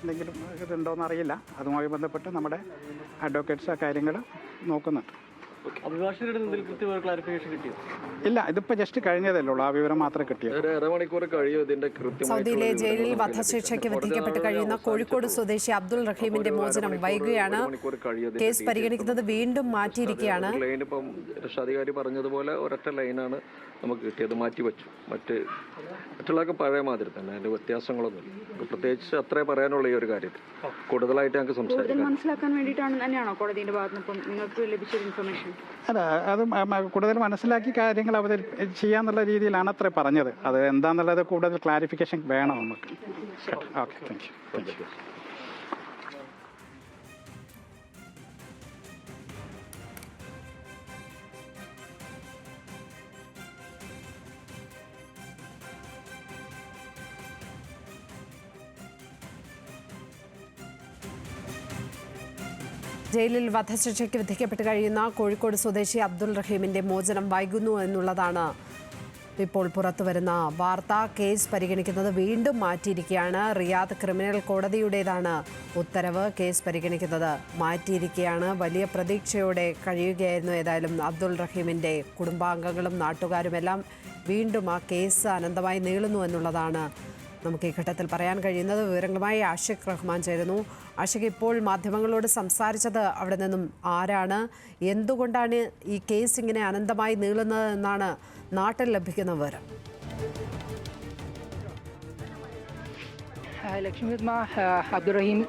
എന്തെങ്കിലും ഇതുണ്ടോയെന്ന് അറിയില്ല. അതുമായി ബന്ധപ്പെട്ട് നമ്മുടെ അഡ്വക്കേറ്റ്സ് ആ കാര്യങ്ങൾ നോക്കുന്നുണ്ട്. അഭിഭാഷകരുടെ കൃത്യമായ ക്ലാരിഫിക്കേഷൻ കിട്ടിയോ? ഇല്ല, ഇതിപ്പോൾ ജസ്റ്റ് കഴിഞ്ഞതല്ലേ ഉള്ളൂ. ആ വിവരം മാത്രമേ കിട്ടിയത്. അരമണിക്കൂർ കഴിയും ഇതിന്റെ സൗദിയിലെ ജയിലിൽ വധശിക്ഷയ്ക്ക് വിധിക്കപ്പെട്ട് കഴിയുന്ന കോഴിക്കോട് സ്വദേശി അബ്ദുൾ റഹീമിന്റെ മോചനം വൈകുകയാണ്. കേസ് പരിഗണിക്കുന്നത് വീണ്ടും മാറ്റിയിരിക്കുകയാണ്. ലൈനിപ്പം രക്ഷാധികാരി പറഞ്ഞതുപോലെ ഒരൊറ്റ ലൈനാണ് നമുക്ക് കിട്ടിയത്, മാറ്റി വെച്ചു. മറ്റുള്ളതൊക്കെ പഴയ മാതിരി തന്നെ, അതിന്റെ വ്യത്യാസങ്ങളൊന്നുമില്ല. പ്രത്യേകിച്ച് അത്രേ പറയാനുള്ള ഈ ഒരു കാര്യത്തിൽ കൂടുതലായിട്ട് ഞങ്ങൾക്ക് സംസാരിക്കാം. മനസ്സിലാക്കാൻ വേണ്ടിയിട്ടാണ് തന്നെയാണോ കോടതിയുടെ ഭാഗത്ത് നിങ്ങൾക്ക് ലഭിച്ച ഇൻഫർമേഷൻ? അല്ല, അത് കൂടുതൽ മനസ്സിലാക്കി കാര്യങ്ങൾ ചെയ്യാന്നുള്ള രീതിയിലാണ് അത്ര പറഞ്ഞത്. അത് എന്താണെന്നുള്ളത് കൂടുതൽ ക്ലാരിഫിക്കേഷൻ വേണം നമുക്ക്. Okay, thank you. ജയിലിൽ വധശിക്ഷയ്ക്ക് വിധിക്കപ്പെട്ട് കഴിയുന്ന കോഴിക്കോട് സ്വദേശി അബ്ദുൾ റഹീമിന്റെ മോചനം വൈകുന്നു എന്നുള്ളതാണ് ഇപ്പോൾ പുറത്തുവരുന്ന വാർത്ത. കേസ് പരിഗണിക്കുന്നത് വീണ്ടും മാറ്റിയിരിക്കുകയാണ്. റിയാദ് ക്രിമിനൽ കോടതിയുടേതാണ് ഉത്തരവ്. കേസ് പരിഗണിക്കുന്നത് മാറ്റിയിരിക്കുകയാണ്. വലിയ പ്രതീക്ഷയോടെ കഴിയുകയായിരുന്നു ഏതായാലും അബ്ദുൾ റഹീമിന്റെ കുടുംബാംഗങ്ങളും നാട്ടുകാരുമെല്ലാം. വീണ്ടും ആ കേസ് അനന്തമായി നീളുന്നു എന്നുള്ളതാണ് നമുക്ക് ഈ ഘട്ടത്തിൽ പറയാൻ കഴിയുന്നത്. വിവരങ്ങളുമായി ആഷിഖ് റഹ്മാൻ ചേരുന്നു. ആഷിഖ്, ഇപ്പോൾ മാധ്യമങ്ങളോട് സംസാരിച്ചത് അവിടെ നിന്നും ആരാണ്? എന്തുകൊണ്ടാണ് ഈ കേസ് ഇങ്ങനെ അനന്തമായി നീളുന്നതെന്നാണ് നാട്ടിൽ ലഭിക്കുന്ന വിവരം? ലക്ഷ്മി പത്മ, അബ്ദുൾ റഹീം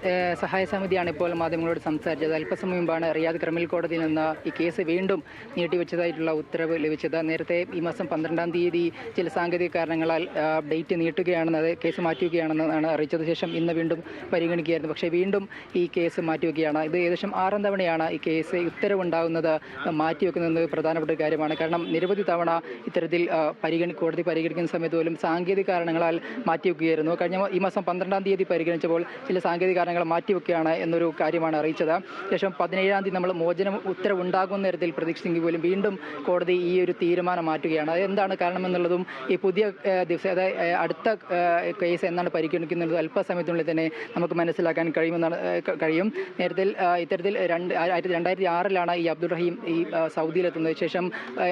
സഹായ സമിതിയാണ് ഇപ്പോൾ മാധ്യമങ്ങളോട് സംസാരിച്ചത്. അല്പസമയം മുമ്പാണ് റിയാദ് ക്രിമിനൽ കോടതിയിൽ നിന്ന് ഈ കേസ് വീണ്ടും നീട്ടിവെച്ചതായിട്ടുള്ള ഉത്തരവ് ലഭിച്ചത്. നേരത്തെ ഈ മാസം 12-ാം തീയതി ചില സാങ്കേതിക കാരണങ്ങളാൽ ഡേറ്റ് നീട്ടുകയാണെന്ന്, കേസ് മാറ്റിവെക്കുകയാണെന്നാണ് അറിയിച്ചത്. ശേഷം ഇന്ന് വീണ്ടും പരിഗണിക്കുകയായിരുന്നു. പക്ഷേ വീണ്ടും ഈ കേസ് മാറ്റിവെക്കുകയാണ്. ഇത് ഏകദേശം 6-ാം തവണയാണ് ഈ കേസ് ഉത്തരവുണ്ടാകുന്നത് മാറ്റിവെക്കുന്നത് പ്രധാനപ്പെട്ട ഒരു കാര്യമാണ്. കാരണം നിരവധി തവണ ഇത്തരത്തിൽ കോടതി പരിഗണിക്കുന്ന സമയത്ത് പോലും സാങ്കേതിക കാരണങ്ങളാൽ മാറ്റിവെക്കുകയായിരുന്നു. കഴിഞ്ഞ ഈ മാസം 12-ാം തീയതി പരിഗണിച്ചപ്പോൾ ചില സാങ്കേതിക കാരണങ്ങൾ മാറ്റിവെക്കുകയാണ് എന്നൊരു കാര്യമാണ് അറിയിച്ചത്. ശേഷം 17-ാം തീയതി നമ്മൾ മോചനം ഉത്തരവുണ്ടാകുന്ന തരത്തിൽ പ്രതീക്ഷിച്ചെങ്കിൽ പോലും വീണ്ടും കോടതി ഈ ഒരു തീരുമാനം മാറ്റുകയാണ്. അതെന്താണ് കാരണമെന്നുള്ളതും ഈ പുതിയ ദിവസം, അതായത് അടുത്ത കേസ് എന്നാണ് പരിഗണിക്കുന്നത് അല്പസമയത്തിനുള്ളിൽ തന്നെ നമുക്ക് മനസ്സിലാക്കാൻ കഴിയും. നേരത്തെ ഇത്തരത്തിൽ 2006-ലാണ് ഈ അബ്ദുൾ റഹീം ഈ സൗദിയിലെത്തുന്നത്. ശേഷം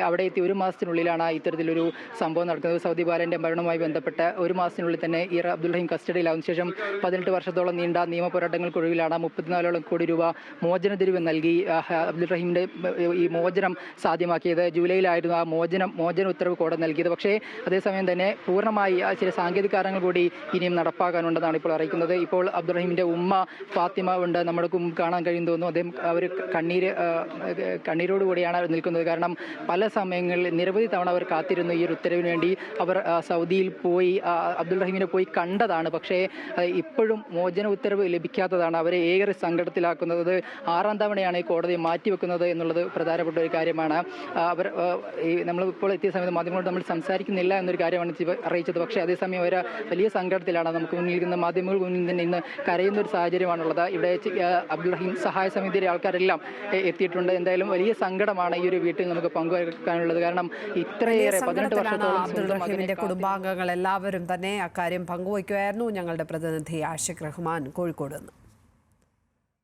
അവിടെ എത്തി 1 മാസത്തിനുള്ളിലാണ് ഇത്തരത്തിലൊരു സംഭവം നടക്കുന്നത്. സൗദി ബാലൻ്റെ മരണവുമായി ബന്ധപ്പെട്ട് 1 മാസത്തിനുള്ളിൽ തന്നെ ഈ അബ്ദുൾ റഹീം കസ്റ്റഡിയിലാവുന്ന ശേഷം 18 വർഷത്തോളം നീണ്ട നിയമ പോരാട്ടങ്ങൾക്കൊടുവിലാണ് 34 കോടി രൂപ മോചനത്തിരിവ് നൽകി അബ്ദുൾ റഹീമിൻ്റെ ഈ മോചനം സാധ്യമാക്കിയത്. ജൂലൈയിലായിരുന്നു ആ മോചന ഉത്തരവ് കോടതി നൽകിയത്. പക്ഷേ അതേസമയം തന്നെ പൂർണ്ണമായി ചില സാങ്കേതിക കാരണങ്ങൾ കൂടി ഇനിയും നടപ്പാക്കാനുണ്ടെന്നാണ് ഇപ്പോൾ അറിയിക്കുന്നത്. ഇപ്പോൾ അബ്ദുൾ റഹീമിൻ്റെ ഉമ്മ ഫാത്തിമ ഉണ്ട്, നമ്മുടെ കാണാൻ കഴിയും തോന്നുന്നു. അദ്ദേഹം അവർ കണ്ണീരോടുകൂടിയാണ് നിൽക്കുന്നത്. കാരണം പല സമയങ്ങളിൽ നിരവധി തവണ അവർ കാത്തിരുന്നു ഈ ഒരു ഉത്തരവിന് വേണ്ടി. അവർ സൗദിയിൽ പോയി അബ്ദുൾ റഹീമിനെ പോയി കണ്ടതാണ്. പക്ഷേ ഇപ്പോഴും മോചന ഉത്തരവ് ലഭിക്കാത്തതാണ് അവരെ ഏറെ സങ്കടത്തിലാക്കുന്നത്. 6-ാം തവണയാണ് ഈ കോടതി മാറ്റിവെക്കുന്നത് എന്നുള്ളത് പ്രധാനപ്പെട്ട ഒരു കാര്യമാണ്. അവർ നമ്മളിപ്പോൾ എത്തിയ സമയത്ത് മാധ്യമങ്ങളോട് നമ്മൾ സംസാരിക്കുന്നില്ല എന്നൊരു കാര്യമാണ് അറിയിച്ചത്. പക്ഷേ അതേസമയം അവർ വലിയ സങ്കടത്തിലാണ്. നമുക്ക് മുന്നിലിരിക്കുന്ന മാധ്യമങ്ങൾ മുന്നിൽ തന്നെ ഇന്ന് കരയുന്ന ഒരു സാഹചര്യമാണുള്ളത്. ഇവിടെ അബ്ദുൾ റഹീം സഹായ സമിതിയുടെ ആൾക്കാരെല്ലാം എത്തിയിട്ടുണ്ട്. എന്തായാലും വലിയ സങ്കടമാണ് ഈ ഒരു വീട്ടിൽ നമുക്ക് പങ്കുവെക്കാനുള്ളത്. കാരണം ഇത്രയേറെ 18 വർഷത്തോളം അബ്ദുൾ റഹീമിന്റെ കുടുംബാംഗങ്ങൾ എല്ലാവരും തന്നെ അക്കാര്യം പങ്കുവയ്ക്കുമായിരുന്നു. ഞങ്ങളുടെ പ്രതിനിധി ആഷിഖ് റഹ്മാൻ കോഴിക്കോട് നിന്ന്.